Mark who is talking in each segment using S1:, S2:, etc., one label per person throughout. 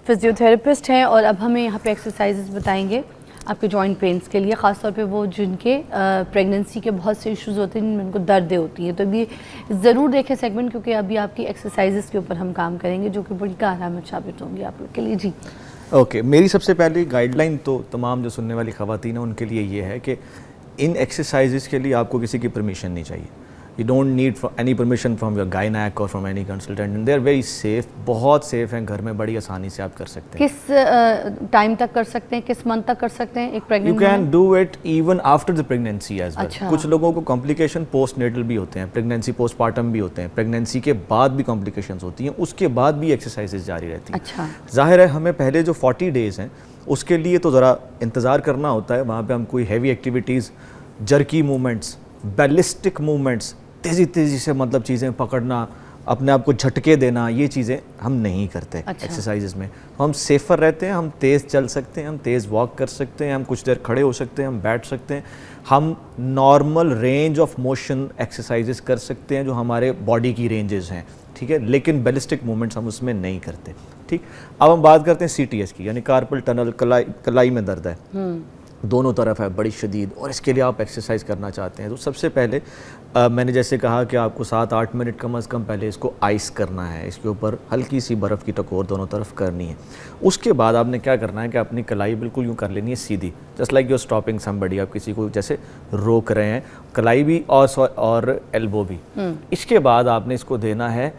S1: Physiotherapist हैं और अब हमें यहाँ पे एक्सरसाइजेस बताएंगे आपके जॉइंट पेन्स के लिए, ख़ास तौर पे वो जिनके प्रेगनेंसी के बहुत से इश्यूज़ होते हैं जिनमें उनको दर्दें होती हैं। तो अभी ज़रूर देखें सेगमेंट, क्योंकि अभी आपकी एक्सरसाइजेस के ऊपर हम काम करेंगे जो कि बड़ी कारआमद साबित होंगी आप लोग के लिए। जी
S2: ओके, मेरी सबसे पहली गाइडलाइन तो तमाम जो सुनने वाली ख़वातीन हैं उनके लिए ये है कि इन एक्सरसाइजेस के लिए आपको किसी की परमिशन नहीं चाहिए। You don't need any permission from your gynac or from any consultant, and they are very safe, बहुत सेफ हैं, घर में बड़ी आसानी से आप कर सकते हैं।
S1: किस टाइम तक कर सकते हैं, किस मंथ तक कर सकते हैं एक pregnant?
S2: You can do it even after the pregnancy as well।
S1: अच्छा।
S2: कुछ लोगों को कॉम्प्लिकेशन पोस्ट नेटल भी होते हैं, प्रेगनेंसी पोस्टपार्टम भी होते हैं, प्रेगनेंसी के बाद भी कॉम्प्लिकेशंस होती हैं, उसके बाद भी एक्सरसाइजेज जारी रहती हैं।
S1: अच्छा।
S2: जाहिर है हमें पहले जो 40 डेज़ हैं उसके लिए तो ज़रा इंतज़ार करना होता है, वहाँ पर हम कोई heavy activities, jerky movements, ballistic movements, तेज़ी से मतलब चीज़ें पकड़ना, अपने आप को झटके देना, ये चीज़ें हम नहीं करते।
S1: अच्छा।
S2: एक्सरसाइजेज में हम सेफ़र रहते हैं, हम तेज़ चल सकते हैं, हम तेज़ वॉक कर सकते हैं, हम कुछ देर खड़े हो सकते हैं, हम बैठ सकते हैं, हम normal range of motion exercises कर सकते हैं जो हमारे बॉडी की रेंजेस हैं, ठीक है, लेकिन बैलिस्टिक मूवमेंट्स हम उसमें नहीं करते। ठीक, अब हम बात करते हैं CTS की, यानी कार्पल टनल, कलाई में दर्द है, दोनों तरफ है बड़ी शदीद, और इसके लिए आप एक्सरसाइज करना चाहते हैं तो सबसे पहले मैंने जैसे कहा कि आपको 7-8 मिनट कम अज़ कम पहले इसको आइस करना है, इसके ऊपर हल्की सी बर्फ़ की टकोर दोनों तरफ करनी है। उसके बाद आपने क्या करना है कि अपनी कलाई बिल्कुल यूँ कर लेनी है सीधी, just like you're stopping somebody, आप किसी को जैसे रोक रहे हैं, कलाई भी और एल्बो भी। इसके बाद आपने इसको देना है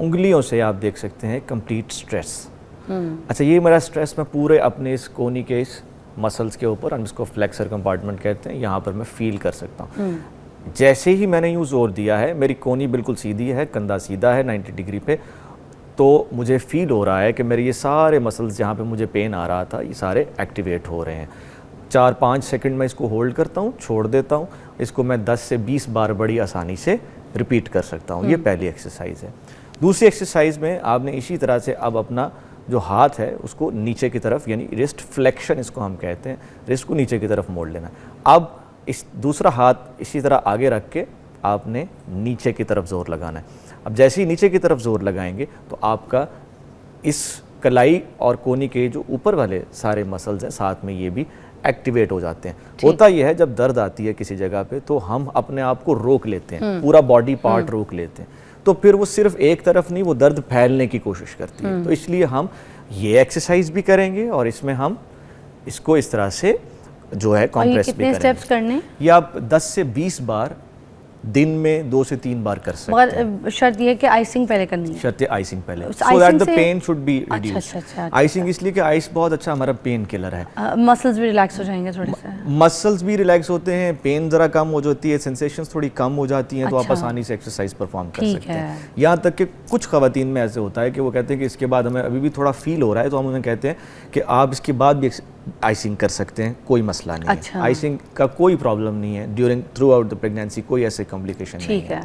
S2: उंगलियों से, आप देख सकते हैं कंप्लीट स्ट्रेस। अच्छा, ये मेरा स्ट्रेस मैं पूरे अपने इस कोनी के इस मसल्स के ऊपर, हम इसको फ्लेक्सर कंपार्टमेंट कहते हैं, यहाँ पर मैं फील कर सकता हूँ। जैसे ही मैंने यूँ जोर दिया है, मेरी कोनी बिल्कुल सीधी है, कंधा सीधा है 90 डिग्री पे, तो मुझे फील हो रहा है कि मेरे ये सारे मसल्स जहाँ पे मुझे पेन आ रहा था ये सारे एक्टिवेट हो रहे हैं। 4-5 सेकंड में इसको होल्ड करता हूँ, छोड़ देता हूँ, इसको मैं 10 से 20 बार बड़ी आसानी से रिपीट कर सकता हूँ। ये पहली एक्सरसाइज है। दूसरी एक्सरसाइज में आपने इसी तरह से अब अपना जो हाथ है उसको नीचे की तरफ, यानी रिस्ट फ्लेक्शन इसको हम कहते हैं, रिस्ट को नीचे की तरफ मोड़ लेना। अब इस दूसरा हाथ इसी तरह आगे रख के आपने नीचे की तरफ ज़ोर लगाना है। अब जैसे ही नीचे की तरफ ज़ोर लगाएंगे तो आपका इस कलाई और कोनी के जो ऊपर वाले सारे मसल्स हैं साथ में ये भी एक्टिवेट हो जाते हैं। होता यह है जब दर्द आती है किसी जगह पे तो हम अपने आप को रोक लेते हैं, पूरा बॉडी पार्ट रोक लेते हैं, तो फिर वो सिर्फ एक तरफ नहीं, वो दर्द फैलने की कोशिश करती है। तो इसलिए हम ये एक्सरसाइज भी करेंगे और इसमें हम इसको इस तरह से जो है कॉम्प्रेस भी करेंगे।
S1: स्टेप्स करने
S2: ये आप 10 से 20 बार दिन में 2 से 3 बार कर सकते हैं।
S1: मगर शर्त ये है कि आइसिंग पहले करनी है।
S2: शर्त है आइसिंग पहले,
S1: so
S2: so that the pain should be reduced.
S1: अच्छा।
S2: आइसिंग इसलिए कि आइस बहुत अच्छा हमारा पेन किलर है।
S1: मसल्स भी रिलैक्स हो जाएंगे थोड़े से,
S2: मसल्स भी रिलैक्स होते हैं, पेन ज़रा कम हो जाती है, सेंसेशंस थोड़ी कम हो जाती हैं, तो आप आसानी से एक्सरसाइज परफॉर्म कर सकते हैं। यहाँ तक कि कुछ ख़वातीन में ऐसे होता है कि वो कहते हैं कि इसके बाद हमें अभी भी थोड़ा फील हो रहा है, तो हम उन्हें कहते हैं कि आप इसके बाद भी आइसिंग कर सकते हैं, कोई मसला नहीं है। आइसिंग का कोई प्रॉब्लम नहीं है, थ्रू आउट द प्रेगनेंसी कोई ऐसे कॉम्प्लिकेशन नहीं है।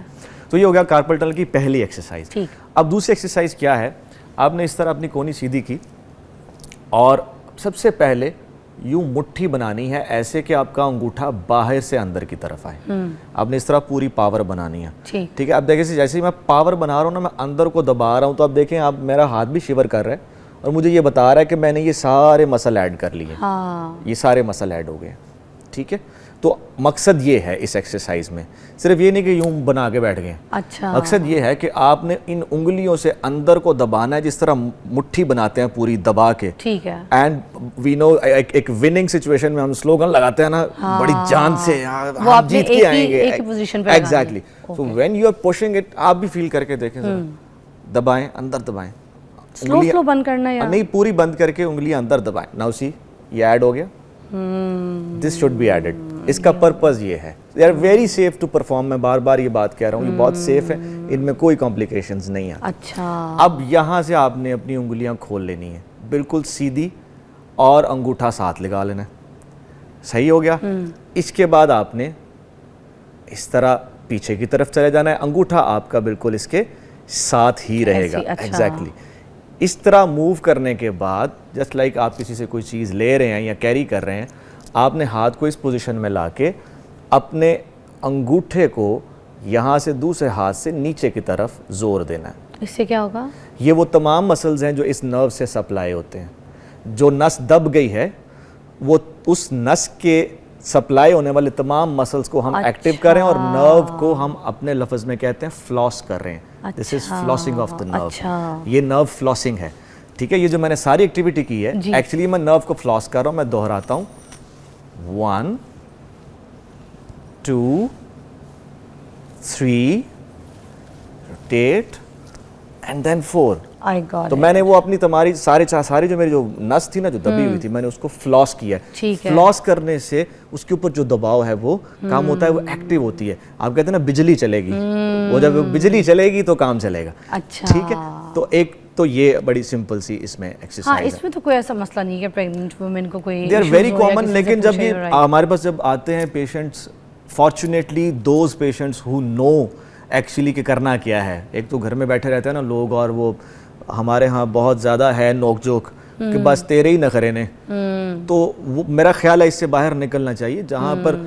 S2: तो ये हो गया कार्पल टनल की पहली एक्सरसाइज। अब दूसरी एक्सरसाइज क्या है, आपने इस तरह अपनी कोनी सीधी की और सबसे पहले यूं मुट्ठी बनानी है ऐसे कि आपका अंगूठा बाहर से अंदर की तरफ आए। आपने इस तरह पूरी पावर बनानी है, ठीक है। अब देखिए जैसे ही मैं पावर बना रहा हूँ ना, मैं अंदर को दबा रहा हूँ, तो आप देखें आप मेरा हाथ भी शिवर कर रहा है और मुझे ये बता रहा है कि मैंने ये सारे मसल ऐड कर लिए। ये सारे मसल ऐड हो गए, ठीक है। तो मकसद ये है इस एक्सरसाइज में, सिर्फ ये नहीं कि यूं बना के बैठ गए।
S1: अच्छा।
S2: मकसद ये है कि आपने इन उंगलियों से अंदर को दबाना है, जिस तरह मुट्ठी बनाते हैं पूरी दबा के, ठीक है। एंड वी नो एक विनिंग सिचुएशन में हम स्लोगन लगाते हैं ना, बड़ी जान से हम जीत के आएंगे, exactly. So when you are pushing it, आप भी फील करके देखें, दबाएं, अंदर दबाएं,
S1: स्लो बंद करना या
S2: नहीं, पूरी बंद करके उंगलियां अंदर दबाएं। नाउ सी, ये ऐड हो गया, दिस शुड बी एडेड। इसका पर्पस ये है, they are very safe to perform. मैं बार बार ये बात कह रहा हूँ, ये बहुत सेफ है, इनमें कोई कॉम्प्लिकेशंस नहीं है।
S1: अच्छा।
S2: अब यहाँ से आपने अपनी उंगलियां खोल लेनी है बिल्कुल सीधी और अंगूठा साथ लगा लेना है। सही हो गया। इसके बाद आपने इस तरह पीछे की तरफ चले जाना है, अंगूठा आपका बिल्कुल इसके साथ ही रहेगा। एग्जैक्टली। इस तरह मूव करने के बाद, जस्ट लाइक आप किसी से कोई चीज़ ले रहे हैं या कैरी कर रहे हैं, आपने हाथ को इस पोजीशन में लाके अपने अंगूठे को यहाँ से दूसरे हाथ से नीचे की तरफ जोर देना है।
S1: इससे क्या होगा?
S2: ये वो तमाम मसल्स हैं जो इस नर्व से सप्लाई होते हैं। जो नस दब गई है वो उस नस के सप्लाई होने वाले तमाम मसल्स को हम एक्टिव कर रहे हैं और नर्व को हम अपने लफ्ज़ में कहते हैं फ्लॉस कर रहे हैं। This is flossing of the nerve. ये नर्व फ्लॉसिंग है, ठीक है। ये जो मैंने सारी एक्टिविटी की है एक्चुअली मैं नर्व को फ्लॉस कर रहा हूँ। मैं दोहराता हूँ, 1 2 3 रोटेट एंड देन 4। तो मैंने वो अपनी तुम्हारी सारी जो मेरी जो नस थी ना जो दबी हुई थी, मैंने उसको फ्लॉस किया। फ्लॉस करने से उसके ऊपर जो दबाव है वो काम होता है, वो एक्टिव होती है। आप कहते हैं ना बिजली चलेगी, वो जब बिजली चलेगी तो काम चलेगा।
S1: अच्छा,
S2: ठीक है। तो एक तो ये बड़ी सिंपल सी इसमें एक्सरसाइज
S1: हाँ, इसमें तो कोई ऐसा मसला नहीं है प्रेग्नेंट वुमेन को कोई
S2: दे आर वेरी कॉमन। लेकिन जब ये हमारे पास जब आते हैं patients, fortunately those patients who know actually कि करना क्या है। एक तो घर में बैठे रहते हैं ना लोग, और वो हमारे यहाँ बहुत ज़्यादा है नोक जोक कि बस तेरे ही नखरे ने। तो वो मेरा ख्याल है इससे बाहर निकलना चाहिए। जहाँ पर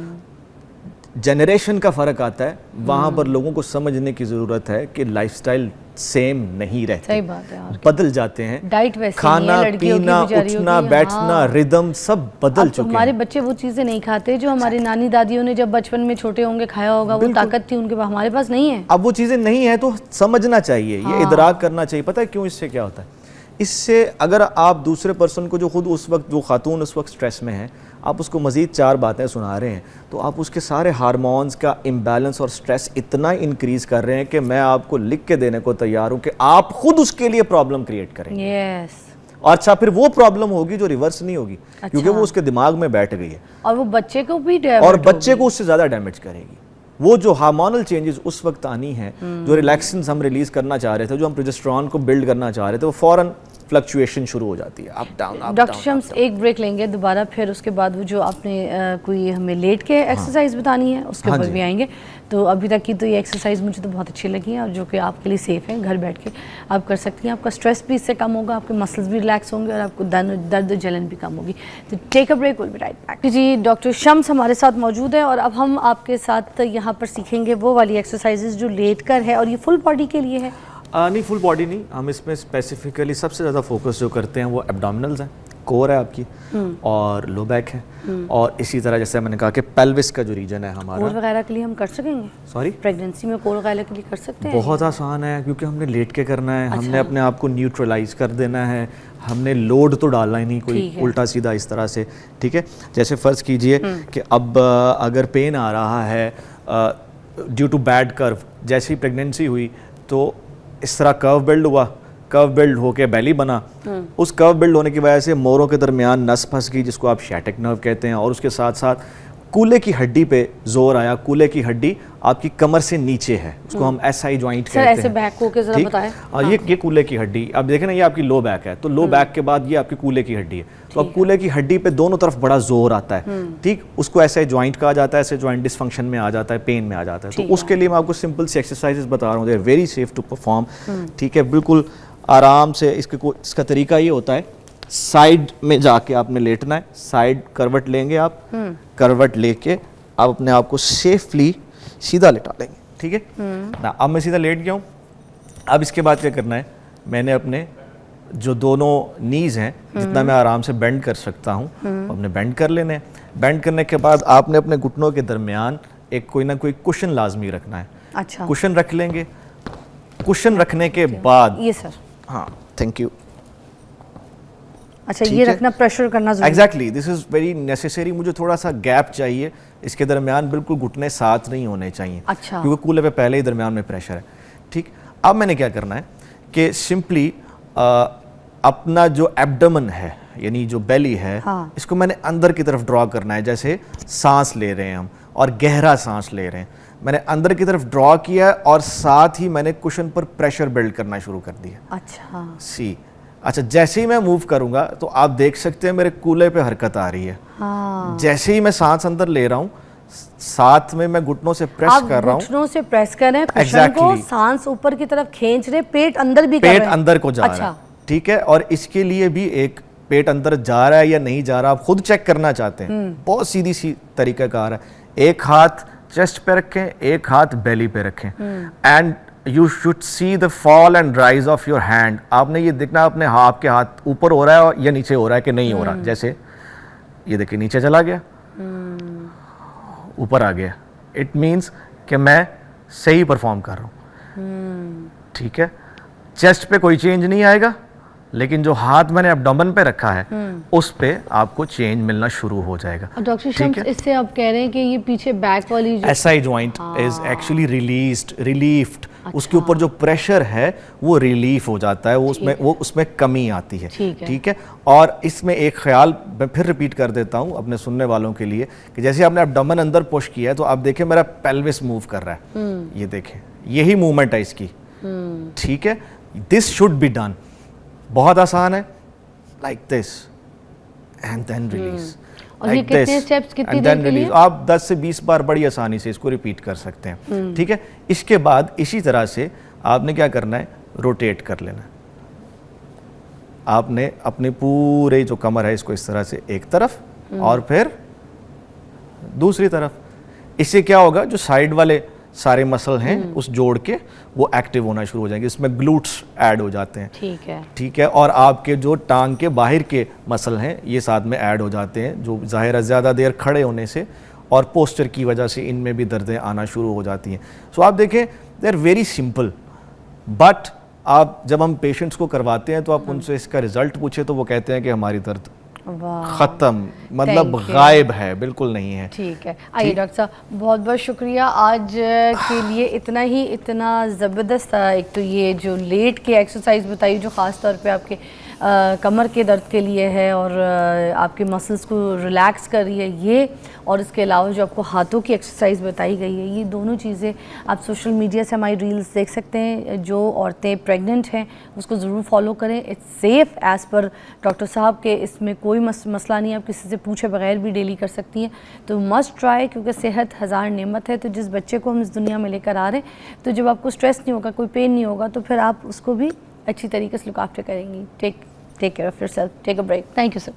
S2: जनरेशन का फ़र्क आता है वहाँ पर लोगों को समझने की ज़रूरत है कि लाइफस्टाइल सेम नहीं रहती।
S1: सही बात है, और
S2: बदल जाते हैं।
S1: डाइट वैसे
S2: खाना पीना उठना बैठना रिदम सब बदल चुके हैं।
S1: हमारे बच्चे वो चीज़ें नहीं खाते जो हमारी नानी दादियों ने जब बचपन में छोटे होंगे खाया होगा। वो ताकत थी उनके पास, हमारे पास नहीं है।
S2: अब वो चीज़ें नहीं है तो समझना चाहिए, ये इदराक करना चाहिए। पता है क्यों? इससे क्या होता है, इससे अगर आप दूसरे पर्सन को जो खुद उस वक्त जो खातून उस वक्त स्ट्रेस में है, आप उसको मज़ीद 4 बातें सुना रहे हैं तो आप उसके सारे हार्मोन्स का इम्बैलेंस और स्ट्रेस इतना इंक्रीज़ कर रहे हैं कि मैं आपको लिख के देने को तैयार हूँ कि आप खुद उसके लिए प्रॉब्लम क्रिएट करेंगे।
S1: यस।
S2: और अच्छा, फिर वो प्रॉब्लम होगी जो रिवर्स नहीं होगी। अच्छा। क्योंकि वो उसके दिमाग में बैठ गई है
S1: और वो बच्चे को भी
S2: बच्चे को उससे ज़्यादा डैमेज करेगी। वो जो हार्मोनल चेंजेस उस वक्त आनी है, जो रिलैक्सेंस हम रिलीज करना चाह रहे थे, जो हम प्रोजेस्टेरोन को बिल्ड करना चाह रहे थे, वो फौरन फ्लक्चुएशन शुरू हो जाती है, अप डाउन।
S1: डॉक्टर शम्स, एक ब्रेक लेंगे दोबारा, फिर उसके बाद वो जो आपने कोई हमें लेट के एक्सरसाइज बतानी है उसके ऊपर भी आएंगे। तो अभी तक की तो ये एक्सरसाइज मुझे तो बहुत अच्छी लगी है और जो कि आपके लिए सेफ़ है, घर बैठ के आप कर सकती हैं। आपका स्ट्रेस भी इससे कम होगा, आपके मसल्स भी रिलैक्स होंगे और आपको दर्द जलन भी कम होगी। तो take a break, will be right back. जी, डॉक्टर शम्स हमारे साथ मौजूद है और अब हम आपके साथ यहाँ पर सीखेंगे वो वाली एक्सरसाइजेज जो लेट कर है। और ये फुल बॉडी के लिए है?
S2: नहीं, फुल बॉडी नहीं। हम इसमें स्पेसिफिकली सबसे ज़्यादा फोकस जो करते हैं वो एब्डोमिनल्स हैं, कोर है आपकी और लो बैक है, और इसी तरह जैसे मैंने कहा कि पेल्विस का जो रीजन है हमारा।
S1: कोर वगैरह के लिए हम कर सकेंगे?
S2: सॉरी,
S1: प्रेगनेंसी में कोर वगैरह के लिए कर सकते हैं?
S2: बहुत आसान है, क्योंकि हमने लेट के करना है। अच्छा। हमने अपने आप को न्यूट्रलाइज कर देना है, हमने लोड तो डालना ही नहीं कोई उल्टा सीधा इस तरह से। ठीक है, जैसे फ़र्ज़ कीजिए कि अब अगर पेन आ रहा है ड्यू टू बैड कर्व, जैसे ही प्रेगनेंसी हुई तो इस तरह कर्व बिल्ड हुआ, कर्व बिल्ड होके बैली बना। उस कर्व बिल्ड होने की वजह से मोरों के दरमियान नस फंस गई, जिसको आप शैटिक नर्व कहते हैं, और उसके साथ साथ कूल्हे की हड्डी पे जोर आया। कूल्हे की हड्डी आपकी कमर से नीचे है, उसको हम SI जॉइंट कहते हैं।
S1: ऐसे बैक को के जरा बताएं।
S2: हाँ। ये कूल्हे की हड्डी, अब देखें ना, ये आपकी लो बैक है, तो लो बैक के बाद ये आपकी कूल्हे की हड्डी है। तो अब कूल्हे की हड्डी पे दोनों तरफ बड़ा जोर आता है, ठीक, उसको SI जॉइंट कहा जाता है। SI जॉइंट डिसफंक्शन में आ जाता है, पेन में आ जाता है। तो उसके लिए मैं आपको सिंपल सी एक्सरसाइजेस बता रहा हूँ, they are very safe to perform. ठीक है, बिल्कुल आराम से। इसका तरीका ये होता है, साइड में जाके आपने लेटना है, साइड करवट लेंगे आप, करवट लेके आप अपने आप को सेफली सीधा लेटा लेंगे। ठीक है ना, अब मैं सीधा लेट गया हूँ। अब इसके बाद क्या करना है, मैंने अपने जो दोनों नीज़ हैं जितना मैं आराम से बेंड कर सकता हूँ अपने बेंड कर लेने हैं। बेंड करने के बाद आपने अपने घुटनों के दरमियान एक कोई ना कोई कुशन लाजमी रखना है।
S1: अच्छा, कुशन
S2: रख लेंगे। कुशन रखने के बाद
S1: ये सर,
S2: हाँ, थैंक यू।
S1: अच्छा, ये रखना, प्रेशर करना जरूरी।
S2: Exactly, this is very necessary. मुझे थोड़ा सा गैप चाहिए इसके दरमियान, बिल्कुल घुटने साथ नहीं होने चाहिए।
S1: अच्छा,
S2: क्योंकि कूल्हे पे पहले ही दरमियान में प्रेशर है। ठीक, अब मैंने क्या करना है कि सिंपली अपना जो एब्डोमेन है, यानी जो बेली है, हाँ, इसको मैंने अंदर की तरफ ड्रॉ करना है। जैसे सांस ले रहे हैं हम और गहरा सांस ले रहे हैं, मैंने अंदर की तरफ ड्रॉ किया और साथ ही मैंने कुशन पर प्रेशर बिल्ड करना शुरू कर दिया।
S1: अच्छा,
S2: सी, अच्छा, जैसे ही मैं मूव करूंगा तो आप देख सकते हैं मेरे कूल्हे पे हरकत आ रही है। हाँ। जैसे ही मैं सांस अंदर ले रहा हूँ, साथ में मैं घुटनों से प्रेस कर रहा हूँ।
S1: घुटनों से प्रेस कर रहे हैं कुशन को, सांस ऊपर की तरफ खींच रहे, पेट अंदर भी कर रहे हैं।
S2: पेट अंदर को जा रहा है, ठीक है। और इसके लिए भी एक पेट अंदर जा रहा है या नहीं जा रहा, आप खुद चेक करना चाहते हैं, बहुत सीधी सी तरीका कार है। एक हाथ चेस्ट पे रखें, एक हाथ बेली पे रखें, and you should see the fall and rise of your hand. आपने ये देखना अपने आपके हाथ ऊपर हो रहा है या नीचे हो रहा है कि नहीं हो रहा। जैसे ये देखिए नीचे चला गया, ऊपर आ गया, इट मीन्स कि मैं सही परफॉर्म कर रहा हूँ। ठीक है, चेस्ट पे कोई चेंज नहीं आएगा, लेकिन जो हाथ मैंने एब्डोमेन पे रखा है उस पे आपको चेंज मिलना शुरू हो जाएगा।
S1: और डॉक्टर शम्स, इससे आप कह रहे हैं कि ये पीछे बैक वाली जो
S2: एसआई जॉइंट इज एक्चुअली रिलीफ्ड। उसके ऊपर जो प्रेशर है वो रिलीफ हो जाता है, वो उसमें कमी आती है। ठीक है। और इसमें एक ख्याल मैं फिर रिपीट कर देता हूँ अपने सुनने वालों के लिए कि जैसे आपने एब्डोमेन अंदर पुश किया है तो आप देखें मेरा पेल्विस मूव कर रहा है, ये देखें, यही मूवमेंट है इसकी। ठीक है, दिस शुड बी डन। बहुत आसान है, like this and then release.
S1: और ये कितने स्टेप्स कितनी देर के लिए?
S2: आप 10 से 20 बार बड़ी आसानी से इसको रिपीट कर सकते हैं। ठीक है, इसके बाद इसी तरह से आपने क्या करना है, रोटेट कर लेना है। आपने अपने पूरे जो कमर है इसको इस तरह से एक तरफ और फिर दूसरी तरफ। इससे क्या होगा, जो साइड वाले सारे मसल हैं उस जोड़ के वो एक्टिव होना शुरू हो जाएंगे, इसमें ग्लूट्स ऐड हो जाते हैं। ठीक है, और आपके जो टांग के बाहर के मसल हैं ये साथ में ऐड हो जाते हैं, जो ज़ाहिर है ज़्यादा देर खड़े होने से और पोस्चर की वजह से इनमें भी दर्दें आना शुरू हो जाती हैं। सो आप देखें, they are very simple, but आप जब हम पेशेंट्स को करवाते हैं तो आप उनसे इसका रिजल्ट पूछे तो वो कहते हैं कि हमारी दर्द खत्म, मतलब गायब है, बिल्कुल नहीं है।
S1: ठीक है, आइए डॉक्टर साहब, बहुत बहुत शुक्रिया आज के लिए। इतना ज़बरदस्त था। एक तो ये जो लेट के एक्सरसाइज बताई जो ख़ास तौर पे आपके कमर के दर्द के लिए है और आपके मसल्स को रिलैक्स कर रही है ये, और इसके अलावा जो आपको हाथों की एक्सरसाइज बताई गई है, ये दोनों चीज़ें आप सोशल मीडिया से हमारी रील्स देख सकते हैं। जो औरतें प्रेग्नेंट हैं उसको ज़रूर फॉलो करें, it's safe as per doctor साहब के, इसमें कोई मसला नहीं, आप किसी से पूछे बगैर भी डेली कर सकती हैं। तो मस्ट ट्राई, क्योंकि सेहत हज़ार नेमत है। तो जिस बच्चे को हम इस दुनिया में लेकर आ रहे हैं, तो जब आपको स्ट्रेस नहीं होगा, कोई पेन नहीं होगा, तो फिर आप उसको भी अच्छी तरीके से लुक आफ्टर करेंगी। Take care of yourself, take a break. Thank you sir.